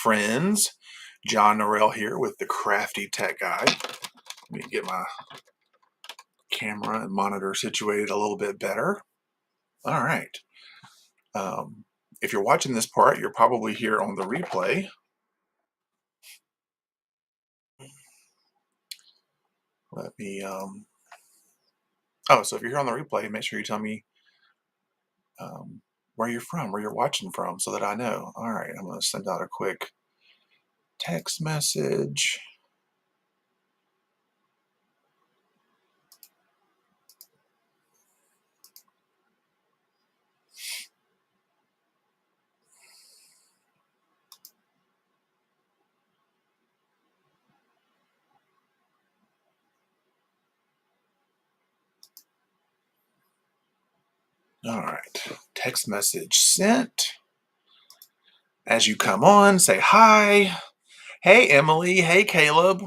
friends. John Norrell here with the Crafty Tech Guide. Let me get my camera and monitor situated a little bit better. All right. If you're watching this part, you're probably here on the replay. Let me, so if you're here on the replay, make sure you tell me where you're from, where you're watching from, so that I know. All right, I'm going to send out a quick text message. All right, text message sent. As you come on, say hi. Hey, Emily. Hey, Caleb.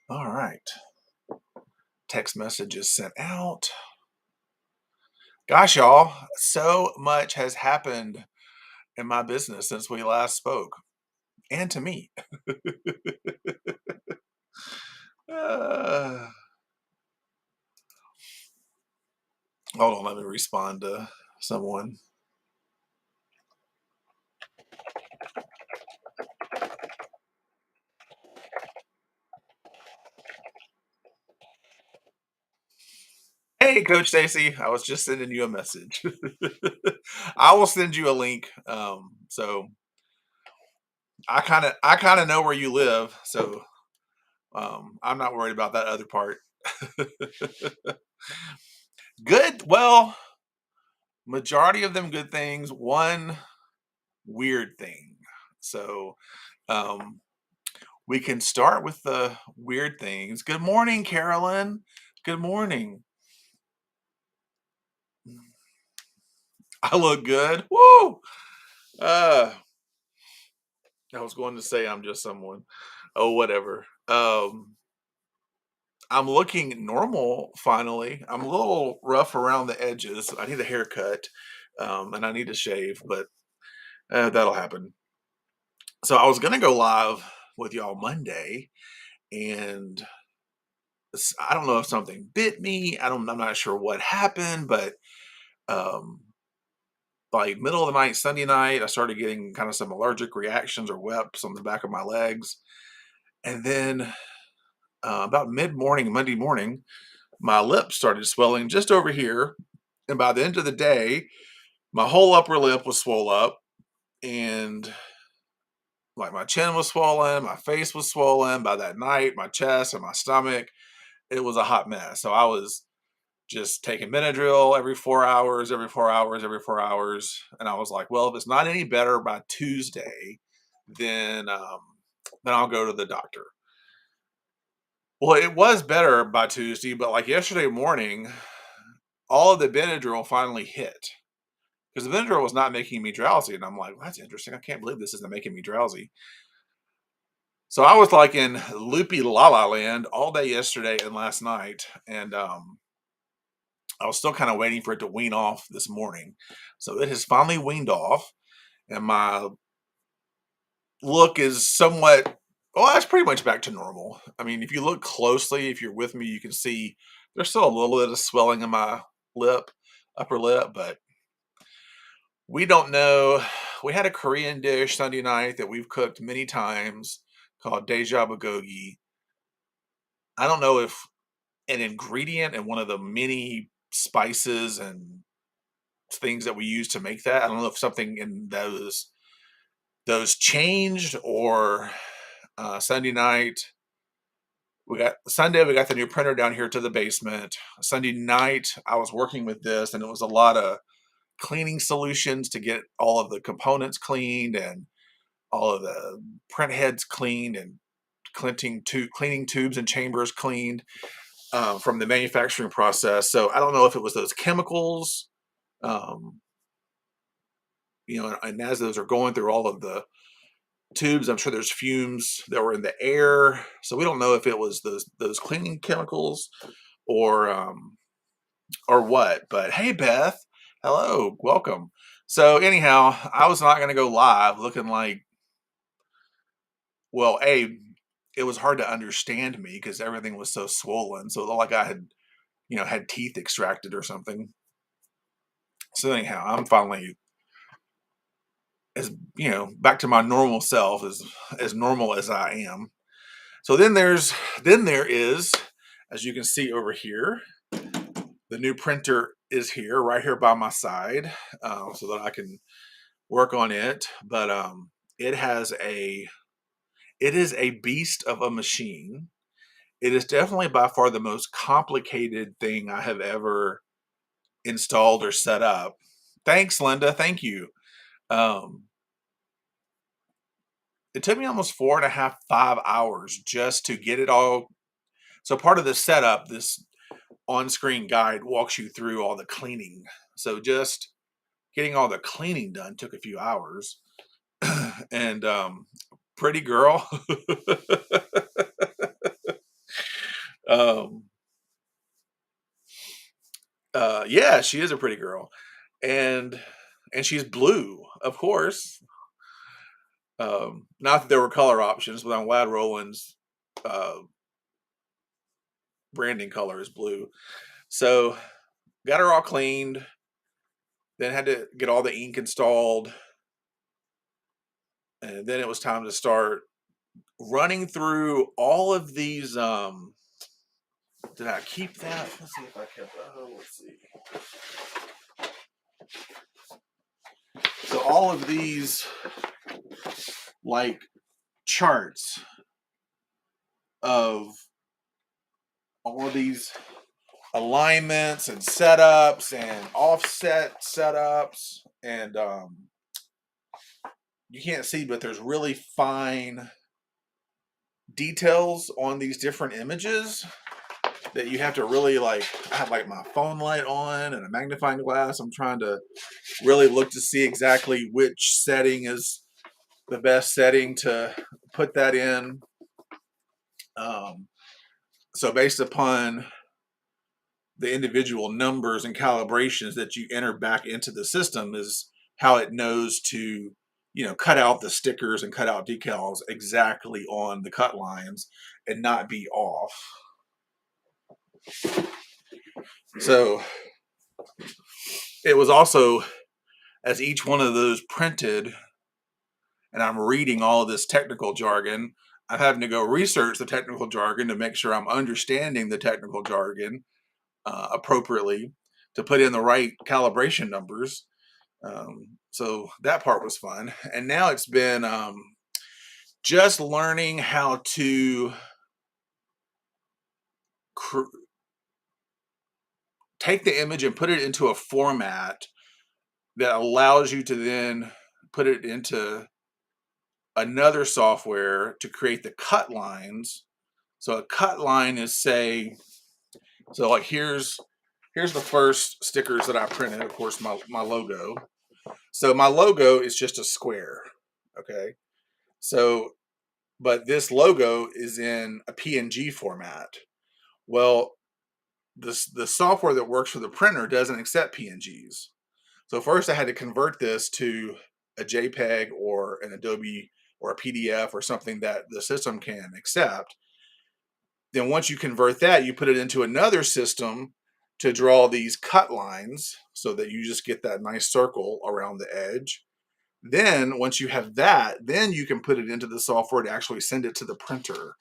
All right. Text message is sent out. Gosh, y'all, so much has happened in my business since we last spoke, and to me. Uh, Hold on, let me respond to someone. Hey, Coach Stacy, I was just sending you a message. I will send you a link. So I kind of know where you live, so I'm not worried about that other part. Good. Well, majority of them good things. One weird thing. So um, we can start with the weird things. Good morning, Carolyn. Good morning. I look good. Woo! Uh, I was going to say I'm just someone. Oh, whatever. I'm looking normal finally. I'm a little rough around the edges. I need a haircut, and I need to shave, but that'll happen. So I was gonna go live with y'all Monday, and I don't know if something bit me. I'm not sure what happened, but um, like middle of the night, Sunday night, I started getting kind of some allergic reactions or weps on the back of my legs, and then about mid morning, Monday morning, my lips started swelling just over here, and by the end of the day, my whole upper lip was swole up, and like my chin was swollen, my face was swollen. By that night, my chest and my stomach, it was a hot mess. So I was just taking Benadryl every 4 hours, every 4 hours, every 4 hours. And I was like, well, if it's not any better by Tuesday, then I'll go to the doctor. Well, it was better by Tuesday, but like yesterday morning, all of the Benadryl finally hit because the Benadryl was not making me drowsy. And I'm like, well, that's interesting. I can't believe this isn't making me drowsy. So I was like in loopy la la land all day yesterday and last night. And I was still kind of waiting for it to wean off this morning. So it has finally weaned off, and my look is somewhat, well, that's pretty much back to normal. I mean, if you look closely, if you're with me, you can see there's still a little bit of swelling in my lip, upper lip, but we don't know. We had a Korean dish Sunday night that we've cooked many times called deja bulgogi. I don't know if an ingredient and one of the many spices and things that we use to make that. I don't know if something in those changed or Sunday night. We got the new printer down here to the basement. Sunday night I was working with this, and it was a lot of cleaning solutions to get all of the components cleaned and all of the print heads cleaned and cleaning tubes and chambers cleaned from the manufacturing process. So I don't know if it was those chemicals, um, and as those are going through all of the tubes, I'm sure there's fumes that were in the air. So we don't know if it was those cleaning chemicals or or what. But hey, Beth, hello, welcome. So anyhow, I was not going to go live looking like Well, it was hard to understand me because everything was so swollen. So like I had, had teeth extracted or something. So anyhow, I'm finally as back to my normal self, as normal as I am. So then there is, as you can see over here, the new printer is here, right here by my side, so that I can work on it. But it has a it is a beast of a machine. It is definitely by far the most complicated thing I have ever installed or set up. Thanks, Linda. Thank you. Um, it took me almost 4.5, 5 hours just to get it all. So part of the setup, this on-screen guide walks you through all the cleaning. So just getting all the cleaning done took a few hours. And pretty girl. um, yeah, she is a pretty girl, and she's blue, of course. Not that there were color options, but on Lad Roland's uh, branding color is blue. So got her all cleaned. Then had to get all the ink installed, and then it was time to start running through all of these. Did I keep that? Let's see if I kept that. Oh, let's see. So all of these like charts of all of these alignments and setups and offset setups, and you can't see, but there's really fine details on these different images that you have to really like. I have like my phone light on and a magnifying glass. I'm trying to really look to see exactly which setting is the best setting to put that in. So based upon the individual numbers and calibrations that you enter back into the system is how it knows to, cut out the stickers and cut out decals exactly on the cut lines and not be off. So it was also, as each one of those printed, and I'm reading all of this technical jargon, I'm having to go research the technical jargon to make sure I'm understanding the technical jargon appropriately to put in the right calibration numbers. So that part was fun. And now it's been just learning how to take the image and put it into a format that allows you to then put it into another software to create the cut lines. So a cut line is, say, so like here's the first stickers that I printed, of course, my logo. So my logo is just a square. Okay. So, but this logo is in a PNG format. Well, the software that works for the printer doesn't accept PNGs. So first I had to convert this to a JPEG or an Adobe or a PDF or something that the system can accept. Then once you convert that, you put it into another system to draw these cut lines so that you just get that nice circle around the edge. Then once you have that, then you can put it into the software to actually send it to the printer.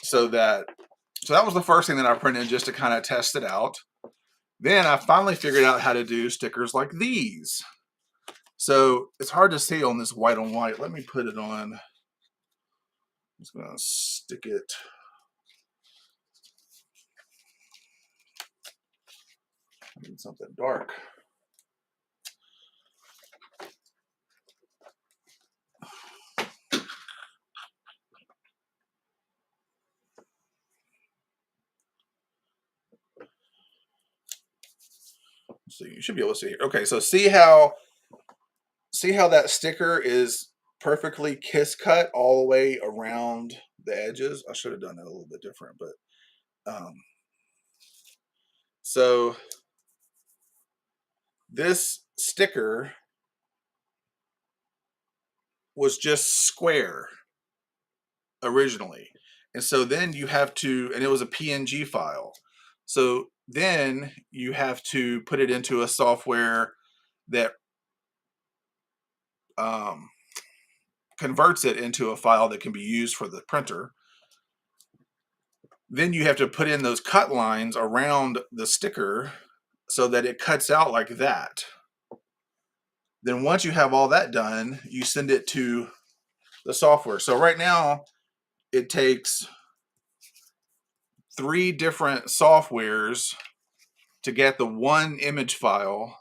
So that was the first thing that I printed just to kind of test it out. Then I finally figured out how to do stickers like these. So it's hard to see on this white on white. Let me put it on. I'm just gonna stick it. I need something dark. So you should be able to see here. Okay, so see how that sticker is perfectly kiss cut all the way around the edges. I should have done that a little bit different, but so this sticker was just square. originally. And so then you have to, and it was a PNG file. So then you have to put it into a software that um, converts it into a file that can be used for the printer. Then you have to put in those cut lines around the sticker so that it cuts out like that. Then once you have all that done, you send it to the software. So right now it takes 3 different softwares to get the one image file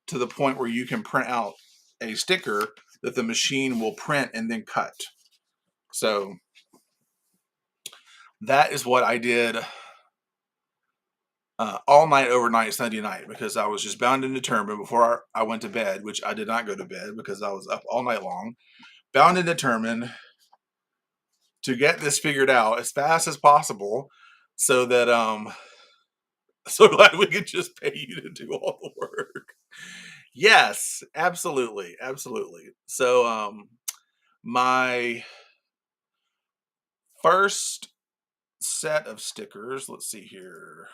to the point where you can print out a sticker that the machine will print and then cut. So that is what I did all night, overnight, Sunday night, because I was just bound and determined before I went to bed, which I did not go to bed because I was up all night long, bound and determined to get this figured out as fast as possible so that so glad we could just pay you to do all the work. Yes, absolutely, absolutely. So my first set of stickers, let's see here.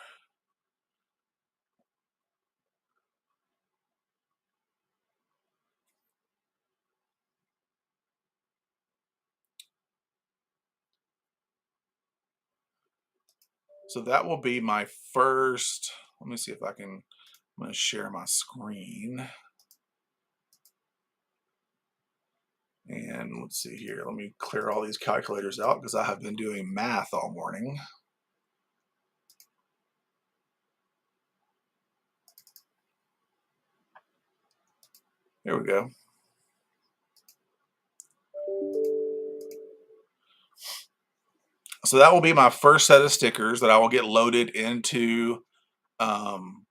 So that will be my first. Let me see if I can. I'm going to share my screen. And let's see here. Let me clear all these calculators out because I have been doing math all morning. Here we go. So that will be my first set of stickers that I will get loaded into um,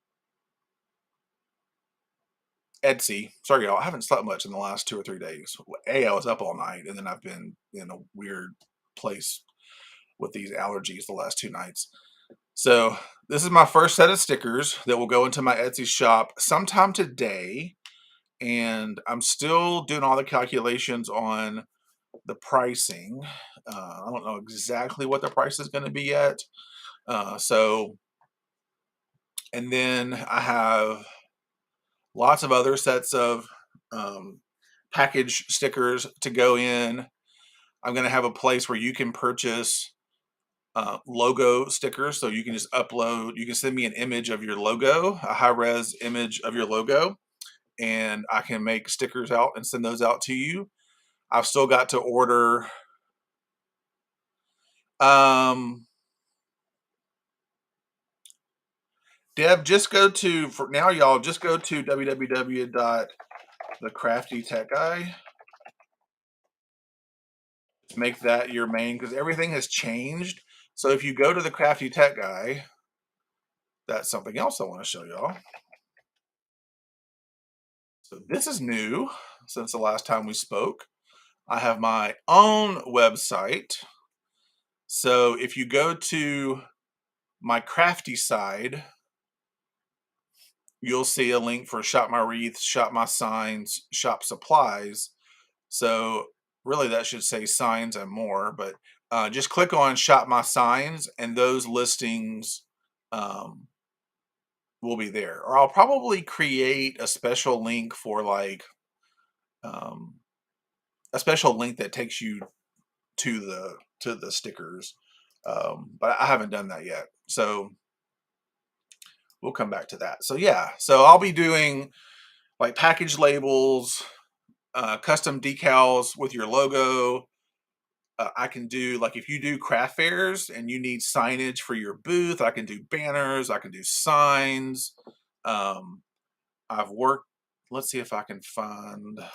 Etsy. Sorry, y'all. I haven't slept much in the last 2 or 3 days. I was up all night, and then I've been in a weird place with these allergies the last 2 nights. So this is my first set of stickers that will go into my Etsy shop sometime today. And I'm still doing all the calculations on the pricing. I don't know exactly what the price is going to be yet. And then I have lots of other sets of package stickers to go in. I'm going to have a place where you can purchase logo stickers. So you can just upload, you can send me an image of your logo, a high res image of your logo, and I can make stickers out and send those out to you. I've still got to order. Um, Deb, just go to, for now, y'all, just go to www.thecraftytechguy. Make that your main, because everything has changed. So if you go to the Crafty Tech Guy, that's something else I want to show y'all. So this is new since the last time we spoke. I have my own website. So if you go to my Crafty side, you'll see a link for Shop My Wreaths, Shop My Signs, Shop Supplies. So really that should say signs and more, but just click on Shop My Signs and those listings will be there. Or I'll probably create a special link for like um, a special link that takes you to the stickers. But I haven't done that yet. So we'll come back to that. So yeah, so I'll be doing like package labels, custom decals with your logo. I can do, like, if you do craft fairs and you need signage for your booth, I can do banners, I can do signs. Um, I've worked, let's see if I can find, I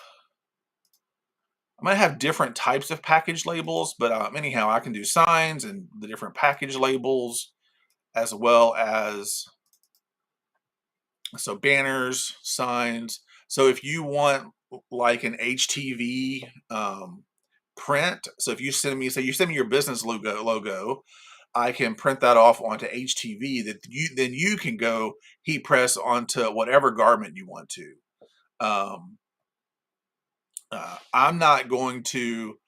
might have different types of package labels, but anyhow, I can do signs and the different package labels as well as, so banners, signs. So if you want like an HTV print, so if you send me, say you send me your business logo, I can print that off onto HTV that then you can go heat press onto whatever garment you want to. Um, I'm not going to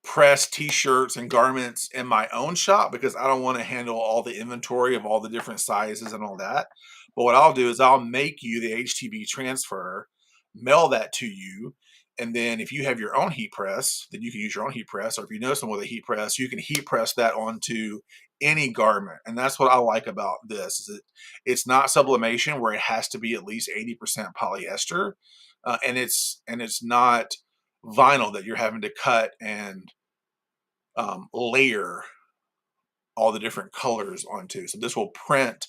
press t-shirts and garments in my own shop because I don't want to handle all the inventory of all the different sizes and all that. But what I'll do is I'll make you the HTV transfer, mail that to you, and then if you have your own heat press, then you can use your own heat press, or if you know someone with a heat press, you can heat press that onto any garment. And that's what I like about this is it's not sublimation where it has to be at least 80% polyester, and it's not vinyl that you're having to cut and layer all the different colors onto. So this will print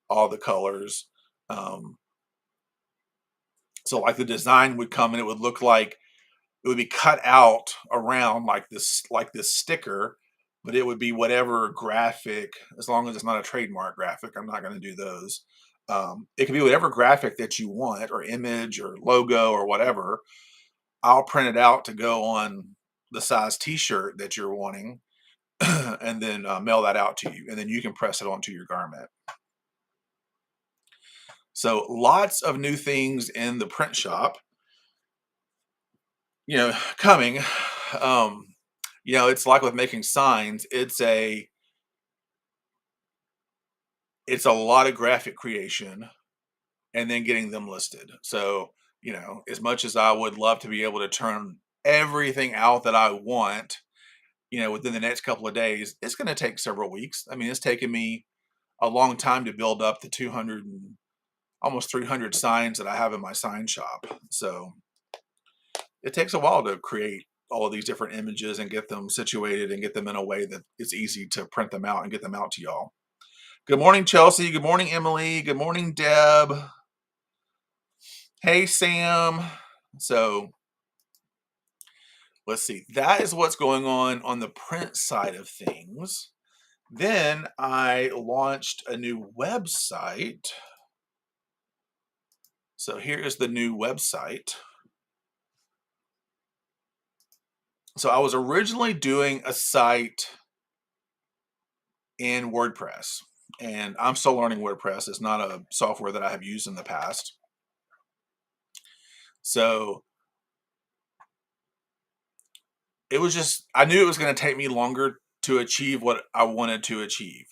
all the colors. Um, so like the design would come and it would look like it would be cut out around like this sticker, but it would be whatever graphic, as long as it's not a trademark graphic. I'm not going to do those. It can be whatever graphic that you want, or image, or logo, or whatever. I'll print it out to go on the size T-shirt that you're wanting, and then mail that out to you, and then you can press it onto your garment. So lots of new things in the print shop, coming. Um, it's like with making signs. It's a lot of graphic creation and then getting them listed. So, as much as I would love to be able to turn everything out that I want, within the next couple of days, it's going to take several weeks. I mean, it's taken me a long time to build up the 200 and almost 300 signs that I have in my sign shop. So it takes a while to create all of these different images and get them situated and get them in a way that it's easy to print them out and get them out to y'all. Good morning, Chelsea. Good morning, Emily. Good morning, Deb. Hey, Sam. So let's see. That is what's going on the print side of things. Then I launched a new website. So here is the new website. So I was originally doing a site in WordPress, and I'm still learning WordPress. It's not a software that I have used in the past. So I knew it was going to take me longer to achieve what I wanted to achieve.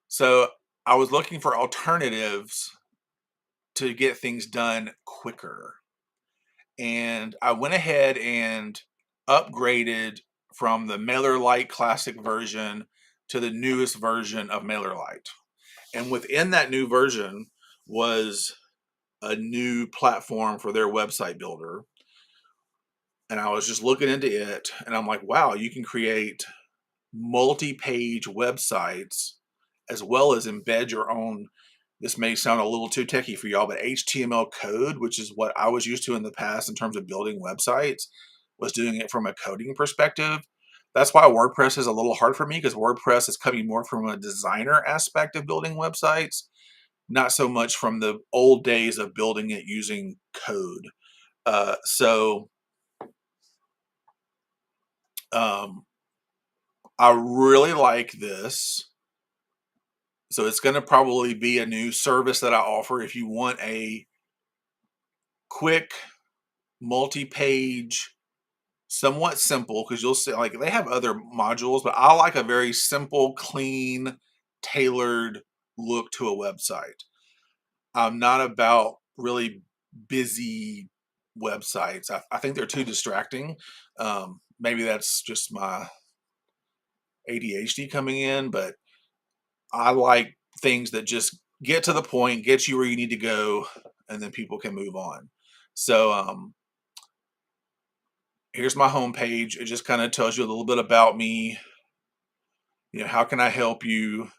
So I was looking for alternatives to get things done quicker. And I went ahead and upgraded from the MailerLite Classic version to the newest version of MailerLite. And within that new version was a new platform for their website builder. And I was just looking into it and I'm like, wow, you can create multi-page websites as well as embed your own. This may sound a little too techy for y'all, but HTML code, which is what I was used to in the past in terms of building websites, was doing it from a coding perspective. That's why WordPress is a little hard for me, because WordPress is coming more from a designer aspect of building websites, not so much from the old days of building it using code. So I really like this. So it's going to probably be a new service that I offer if you want a quick multi-page, somewhat simple, because you'll see like they have other modules, but I like a very simple, clean, tailored look to a website. I'm not about really busy websites. I think they're too distracting. Maybe that's just my ADHD coming in, but I like things that just get to the point, get you where you need to go, and then people can move on. So here's my homepage. It just kind of tells you a little bit about me. How can I help you?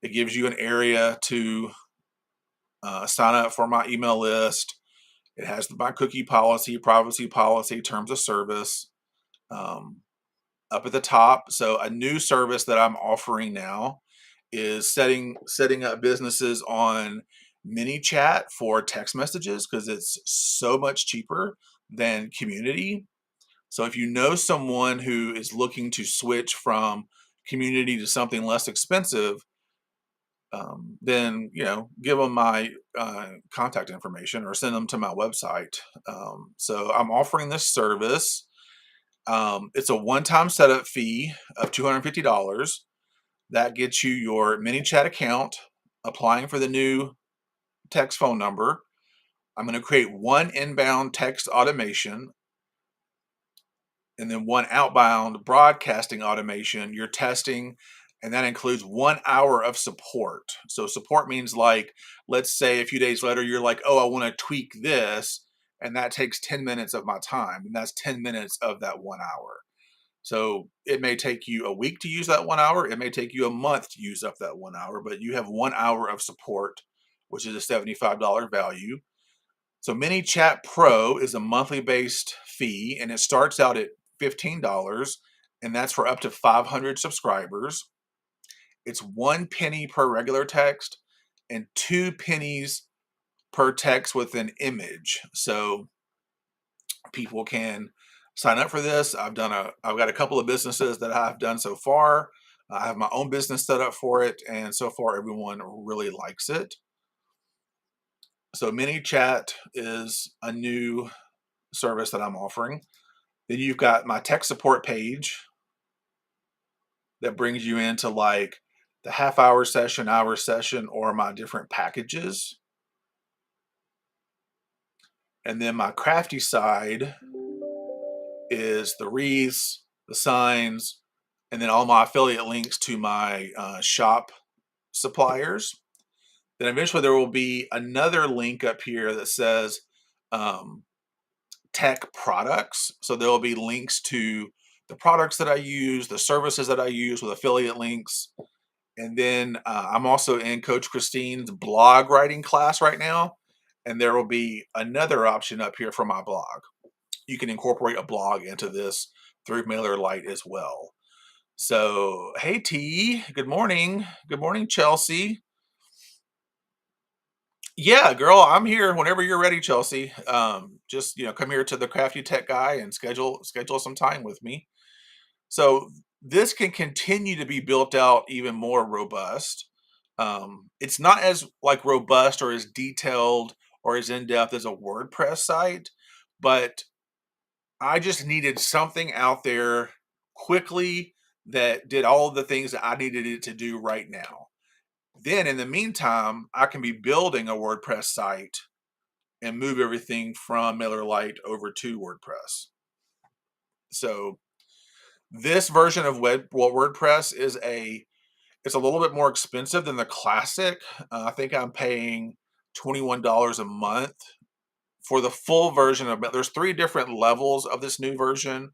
It gives you an area to sign up for my email list. It has my cookie policy, privacy policy, terms of service up at the top. So a new service that I'm offering now is setting up businesses on mini chat for text messages, because it's so much cheaper than community. So if you know someone who is looking to switch from community to something less expensive, then give them my contact information or send them to my website. So I'm offering this service. It's a one-time setup fee of $250. That gets you your mini chat account, applying for the new text phone number. I'm going to create one inbound text automation and then one outbound broadcasting automation. You're testing, and that includes 1 hour of support. So support means, like, let's say a few days later, you're like, oh, I want to tweak this. And that takes 10 minutes of my time. And that's 10 minutes of that 1 hour. So it may take you a week to use that 1 hour. It may take you a month to use up that 1 hour, but you have 1 hour of support, which is a $75 value. So Mini Chat Pro is a monthly based fee, and it starts out at $15, and that's for up to 500 subscribers. It's 1 penny per regular text and 2 pennies per text with an image. So people can sign up for this. I've got a couple of businesses that I've done so far. I have my own business set up for it, and so far everyone really likes it. So Mini Chat is a new service that I'm offering. Then you've got my tech support page that brings you into like the half-hour session, hour session, or my different packages. And then my Crafty side is the wreaths, the signs, and then all my affiliate links to my shop suppliers. Then eventually there will be another link up here that says tech products. So there will be links to the products that I use, the services that I use with affiliate links. And then I'm also in Coach Christine's blog writing class right now. And there will be another option up here for my blog. You can incorporate a blog into this through MailerLite as well. So, hey T, good morning. Good morning, Chelsea. Yeah, girl, I'm here whenever you're ready, Chelsea. Just come here to the Crafty Tech Guy and schedule some time with me. So this can continue to be built out even more robust. It's not as like robust or as detailed or as in depth as a WordPress site, but I just needed something out there quickly that did all of the things that I needed it to do right now. Then in the meantime, I can be building a WordPress site and move everything from MailerLite over to WordPress. So this version of WordPress it's a little bit more expensive than the classic. I think I'm paying $21 a month for the full version of it. There's 3 different levels of this new version.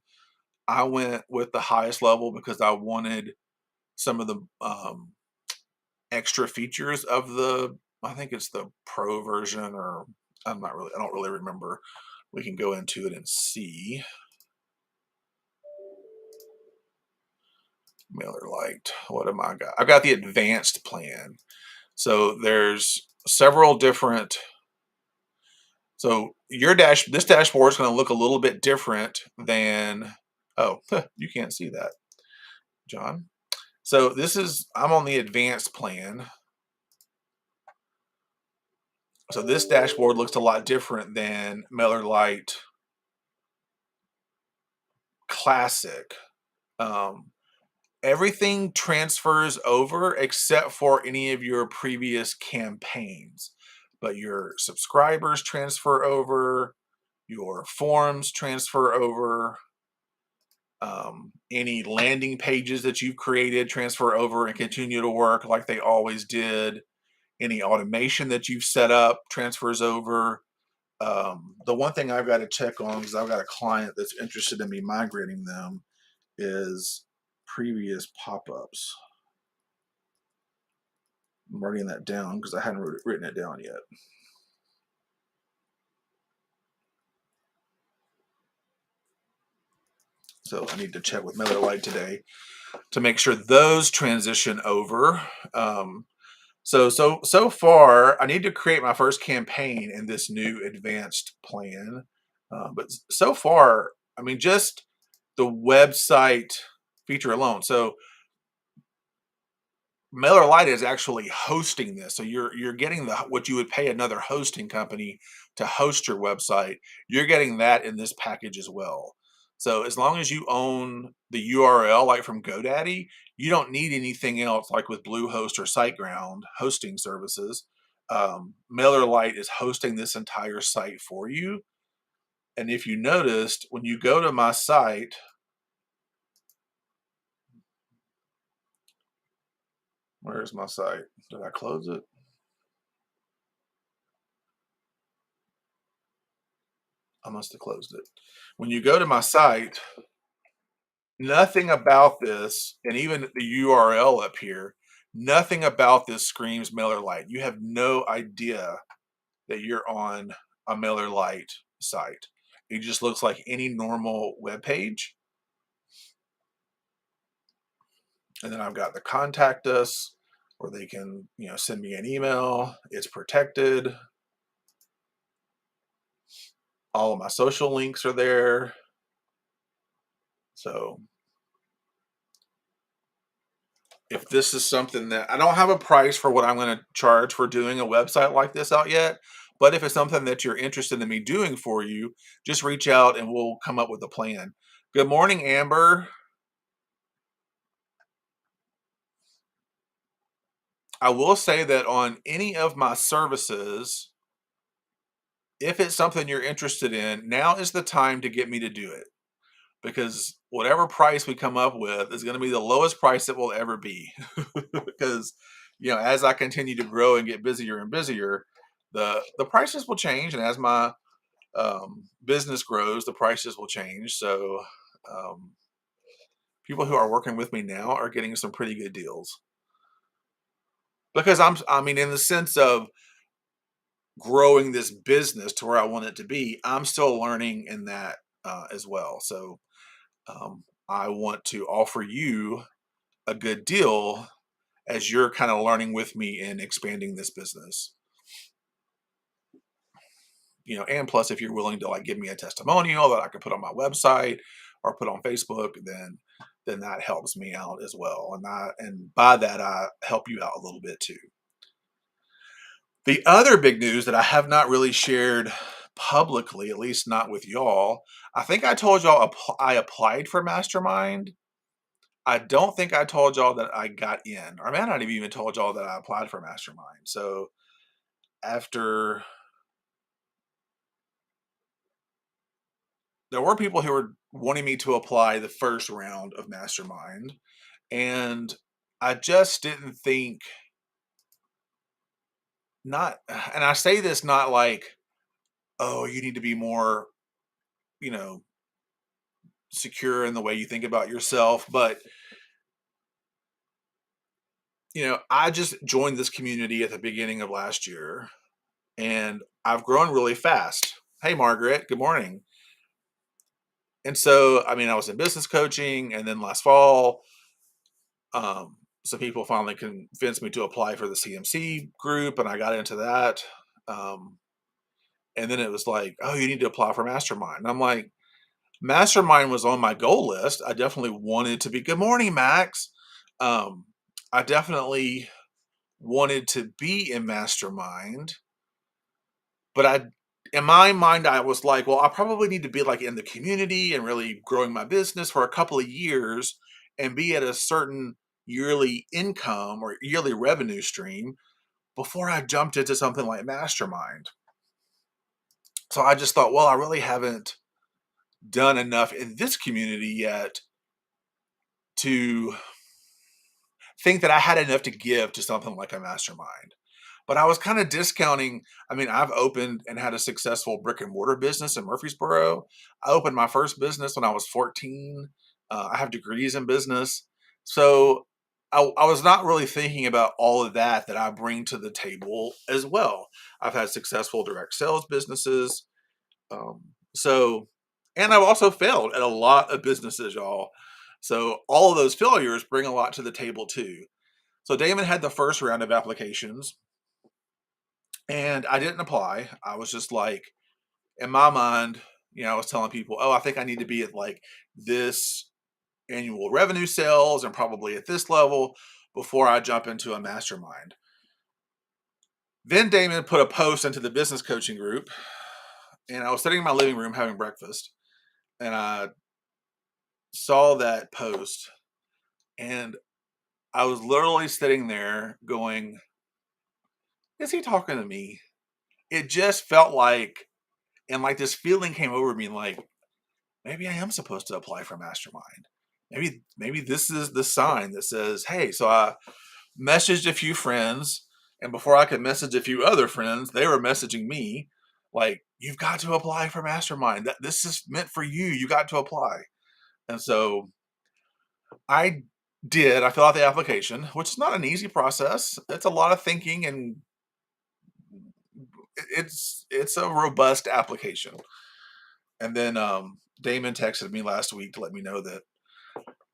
I went with the highest level because I wanted some of the extra features of I think it's the pro version, or I don't really remember. We can go into it and see. MailerLite, what am I got? I've got the advanced plan. So there's several different. So this dashboard is going to look a little bit different than. Oh, you can't see that, John. So I'm on the advanced plan. So this dashboard looks a lot different than MailerLite Classic. Everything transfers over except for any of your previous campaigns, but your subscribers transfer over, your forms transfer over, any landing pages that you've created transfer over and continue to work like they always did. Any automation that you've set up transfers over. The one thing I've got to check on, because I've got a client that's interested in me migrating them, is previous pop-ups. I'm writing that down because I hadn't written it down yet. So I need to check with MailerLite today to make sure those transition over. So far, I need to create my first campaign in this new advanced plan. But so far, I mean, just the website feature alone. So MailerLite is actually hosting this. So you're getting what you would pay another hosting company to host your website. You're getting that in this package as well. So as long as you own the URL, like from GoDaddy, you don't need anything else like with Bluehost or SiteGround hosting services. MailerLite is hosting this entire site for you. And if you noticed, when you go to my site, where's my site? Did I close it? I must have closed it. When you go to my site, nothing about this, and even the URL up here, nothing about this screams MailerLite. You have no idea that you're on a MailerLite site. It just looks like any normal web page. And then I've got the contact us, where they can, send me an email. It's protected. All of my social links are there. So if this is something that I don't have a price for what I'm going to charge for doing a website like this out yet, but if it's something that you're interested in me doing for you, just reach out and we'll come up with a plan. Good morning, Amber. I will say that on any of my services, if it's something you're interested in, now is the time to get me to do it, because whatever price we come up with is going to be the lowest price it will ever be. Because as I continue to grow and get busier and busier, the prices will change, and as my business grows, the prices will change. So um, people who are working with me now are getting some pretty good deals, because I mean, in the sense of growing this business to where I want it to be, I'm still learning in that as well. So I want to offer you a good deal as you're kind of learning with me in expanding this business. And plus, if you're willing to like give me a testimonial that I can put on my website or put on Facebook, then that helps me out as well. And by that I help you out a little bit too. The other big news that I have not really shared publicly, at least not with y'all, I think I told y'all I applied for Mastermind. I don't think I told y'all that I got in, or I may not have even told y'all that I applied for Mastermind. So after, there were people who were wanting me to apply the first round of Mastermind, and I just didn't think, not, and I say this not like, oh, you need to be more, you know, secure in the way you think about yourself, but I just joined this community at the beginning of last year, and I've grown really fast. Hey, Margaret, good morning. And so, I mean, I was in business coaching, and then last fall, some people finally convinced me to apply for the CMC group, and I got into that. Um, and then it was like, oh, you need to apply for Mastermind. And I'm like, Mastermind was on my goal list. I definitely wanted to be. Good morning, Max. Um, I definitely wanted to be in Mastermind, but in my mind, I was like, well, I probably need to be like in the community and really growing my business for a couple of years and be at a certain yearly income or yearly revenue stream before I jumped into something like Mastermind. So I just thought, well, I really haven't done enough in this community yet to think that I had enough to give to something like a Mastermind. But I was kind of discounting. I mean, I've opened and had a successful brick and mortar business in Murfreesboro. I opened my first business when I was 14. I have degrees in business. So I was not really thinking about all of that I bring to the table as well. I've had successful direct sales businesses. Um, so, and I've also failed at a lot of businesses, y'all. So all of those failures bring a lot to the table too. So Damon had the first round of applications, and I didn't apply. I was just like, in my mind, I was telling people, oh, I think I need to be at like this annual revenue sales and probably at this level before I jump into a mastermind. Then Damon put a post into the business coaching group, and I was sitting in my living room having breakfast, and saw that post, and I was literally sitting there going, "Is he talking to me?" It just felt like, and like this feeling came over me, like maybe I am supposed to apply for mastermind. Maybe this is the sign that says, "Hey." So I messaged a few friends, and before I could message a few other friends, they were messaging me like, "You've got to apply for mastermind. That this is meant for you. You got to apply." And so I did. I filled out the application, which is not an easy process. It's a lot of thinking, and it's a robust application. And then Damon texted me last week to let me know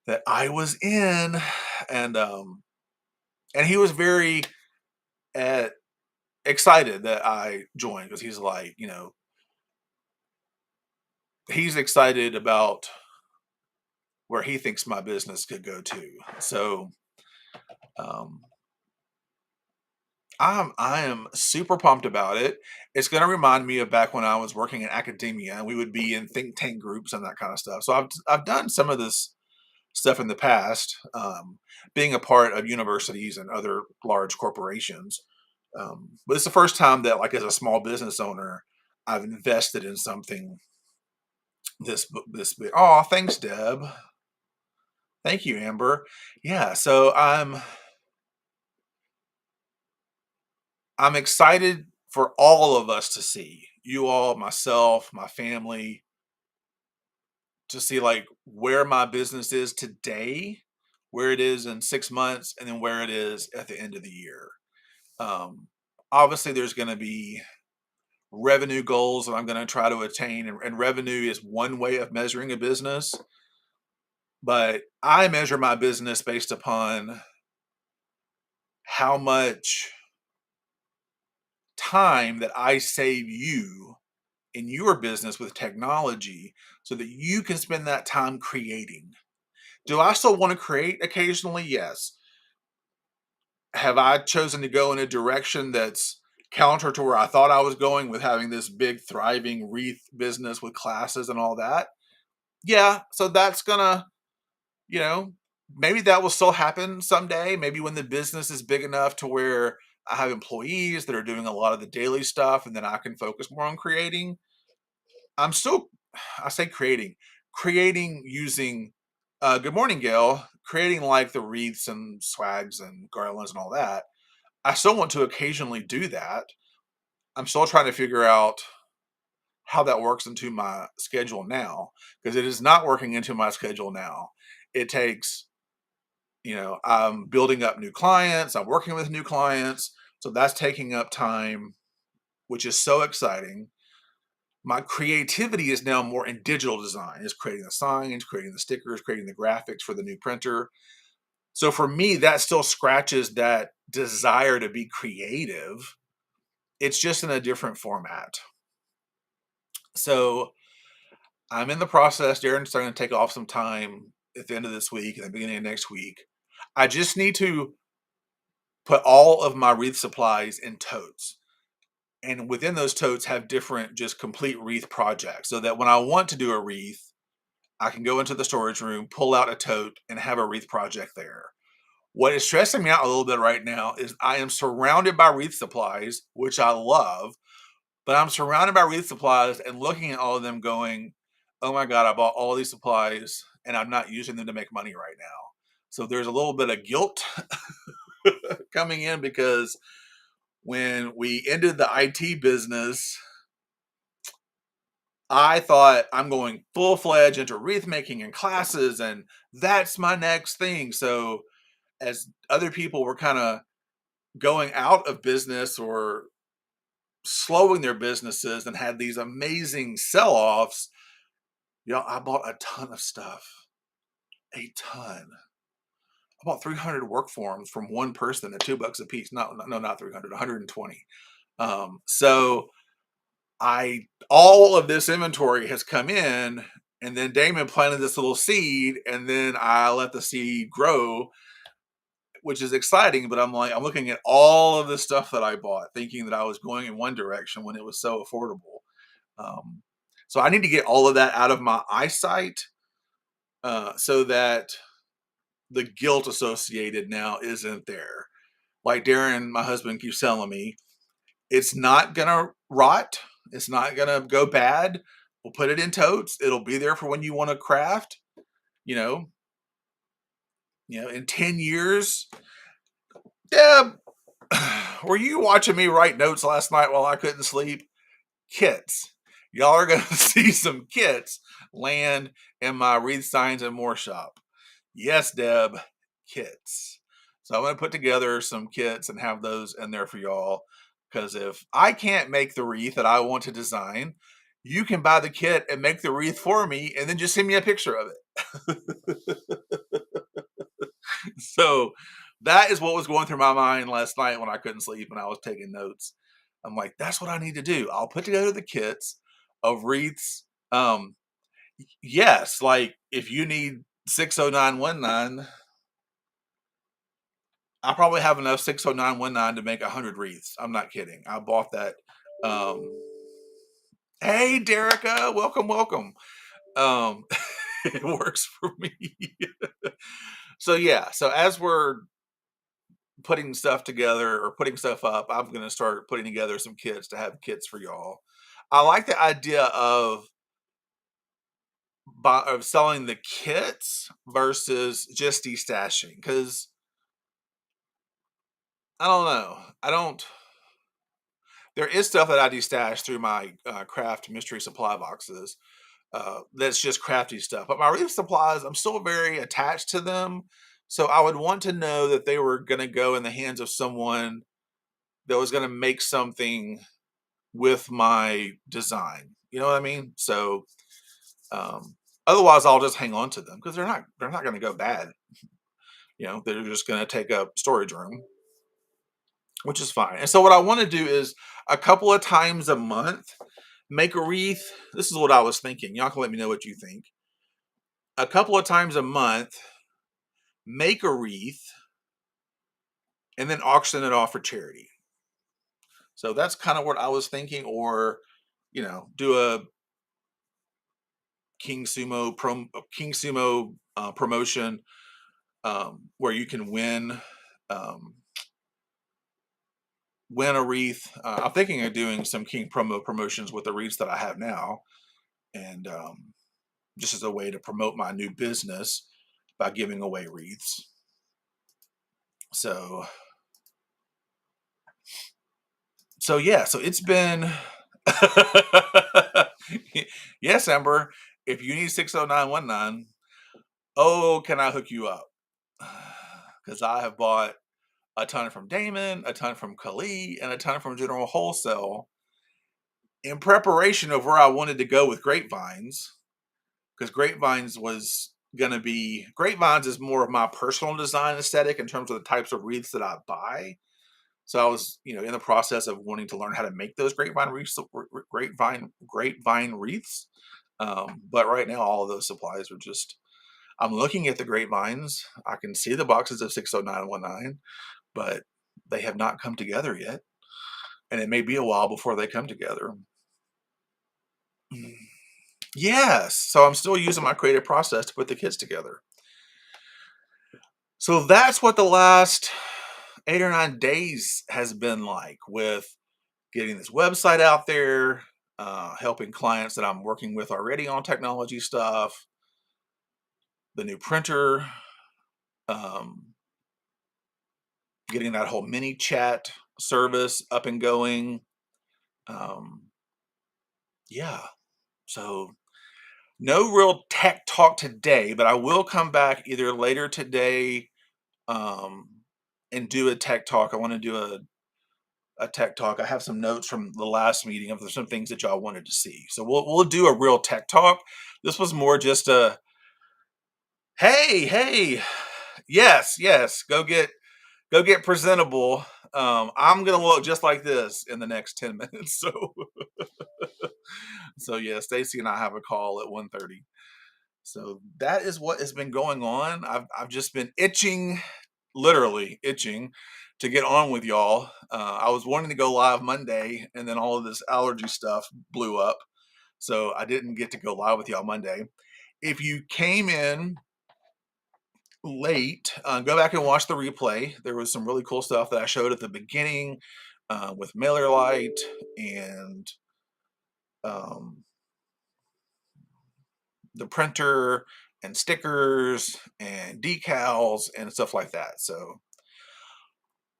that I was in, and and he was very uh, excited that I joined, because he's like, he's excited about where he thinks my business could go to. So um, I am super pumped about it. It's going to remind me of back when I was working in academia, and we would be in think tank groups and that kind of stuff. So I've done some of this stuff in the past, being a part of universities and other large corporations. But it's the first time that, like, as a small business owner, I've invested in something this big. Oh, thanks, Deb. Thank you, Amber. Yeah, so I'm excited for all of us to see, you all, myself, my family, to see like where my business is today, where it is in 6 months, and then where it is at the end of the year. Um, Obviously, there's going to be revenue goals that I'm going to try to attain, and revenue is one way of measuring a business. But I measure my business based upon how much time that I save you in your business with technology, so that you can spend that time creating. Do I still want to create occasionally? Yes. Have I chosen to go in a direction that's counter to where I thought I was going with having this big thriving wreath business with classes and all that? Yeah. So that's gonna, you know, maybe that will still happen someday. Maybe when the business is big enough to where I have employees that are doing a lot of the daily stuff, and then I can focus more on creating. I'm still, I say creating using, good morning, Gail, creating like the wreaths and swags and garlands and all that. I still want to occasionally do that. I'm still trying to figure out how that works into my schedule now, because it is not working into my schedule now. It takes, I'm building up new clients, I'm working with new clients. So that's taking up time, which is so exciting. My creativity is now more in digital design, is creating the signs, creating the stickers, creating the graphics for the new printer. So for me, that still scratches that desire to be creative. It's just in a different format. So I'm in the process. Darren's starting to take off some time at the end of this week and the beginning of next week. I just need to put all of my wreath supplies in totes. And within those totes have different, just complete wreath projects, so that when I want to do a wreath, I can go into the storage room, pull out a tote, and have a wreath project there. What is stressing me out a little bit right now is I am surrounded by wreath supplies, which I love, but I'm surrounded by wreath supplies and looking at all of them going, oh my God, I bought all these supplies and I'm not using them to make money right now. So there's a little bit of guilt coming in, because when we ended the IT business, I thought I'm going full fledged into wreath making and classes, and that's my next thing. So as other people were kind of going out of business or slowing their businesses and had these amazing sell-offs, I bought a ton of stuff. A ton. I bought 300 work forms from one person at $2 a piece. No, not 300, 120. So I all of this inventory has come in, and then Damon planted this little seed, and then I let the seed grow, which is exciting. But I'm looking at all of the stuff that I bought, thinking that I was going in one direction when it was so affordable. Um, so I need to get all of that out of my eyesight. so that the guilt associated now isn't there. Like Darren, my husband, keeps telling me, it's not gonna rot. It's not gonna go bad. We'll put it in totes. It'll be there for when you want to craft. You know, in 10 years. Deb, were you watching me write notes last night while I couldn't sleep? Kits. Y'all are gonna see some kits land in my Wreath Signs and More shop. Yes, Deb, kits. So I'm gonna put together some kits and have those in there for y'all. Because if I can't make the wreath that I want to design, you can buy the kit and make the wreath for me, and then just send me a picture of it. So that is what was going through my mind last night when I couldn't sleep and I was taking notes. I'm like, that's what I need to do. I'll put together the kits of wreaths. Yes, like if you need 60919, I probably have enough 60919 to make 100 wreaths. I'm not kidding. I bought that. Um, hey, Derica, welcome, welcome. Um, it works for me. So yeah, so as we're putting stuff together or putting stuff up, I'm going to start putting together some kits to have kits for y'all. I like the idea of selling the kits versus just destashing, because I don't know. I don't. There is stuff that I destash through my craft mystery supply boxes. That's just crafty stuff. But my reef supplies, I'm still very attached to them. So I would want to know that they were going to go in the hands of someone that was going to make something with my design. You know what I mean? So um, otherwise, I'll just hang on to them because they're not going to go bad. They're just going to take up storage room, which is fine. And so what I want to do is a couple of times a month make a wreath. This is what I was thinking. Y'all can let me know what you think. A couple of times a month, make a wreath, and then auction it off for charity. So that's kind of what I was thinking, or do a King Sumo promotion where you can um, win a wreath. I'm thinking of doing some King promotions with the wreaths that I have now, and just as a way to promote my new business by giving away wreaths. So yeah, so it's been yes, Ember. If you need 60919, oh, can I hook you up? Because I have bought a ton from Damon, a ton from Kali, and a ton from General Wholesale in preparation of where I wanted to go with Grapevines. Because Grapevines is more of my personal design aesthetic in terms of the types of wreaths that I buy. So I was, in the process of wanting to learn how to make those grapevine wreaths. But right now, all of those supplies are just. I'm looking at the grapevines. I can see the boxes of 60919, but they have not come together yet, and it may be a while before they come together. Yes, so I'm still using my creative process to put the kits together. So that's what the last 8 or 9 days has been like, with getting this website out there, helping clients that I'm working with already on technology stuff, the new printer, getting that whole mini chat service up and going. Yeah, so no real tech talk today, but I will come back either later today and do a tech talk. I want to do a tech talk. I have some notes from the last meeting of some things that y'all wanted to see. So we'll do a real tech talk. This was more just a hey, yes, go get presentable. I'm gonna look just like this in the next 10 minutes. So yeah, Stacy and I have a call at 1:30. So that is what has been going on. I've just been itching, literally itching, to get on with y'all. I was wanting to go live Monday, and then all of this allergy stuff blew up, so I didn't get to go live with y'all Monday. If you came in late, go back and watch the replay. There was some really cool stuff that I showed at the beginning with MailerLite and um, the printer and stickers and decals and stuff like that. So,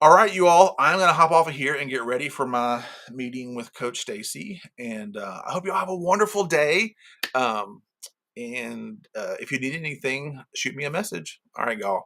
all right, you all, I'm going to hop off of here and get ready for my meeting with Coach Stacy. And I hope you all have a wonderful day. Um, and if you need anything, shoot me a message. All right, y'all.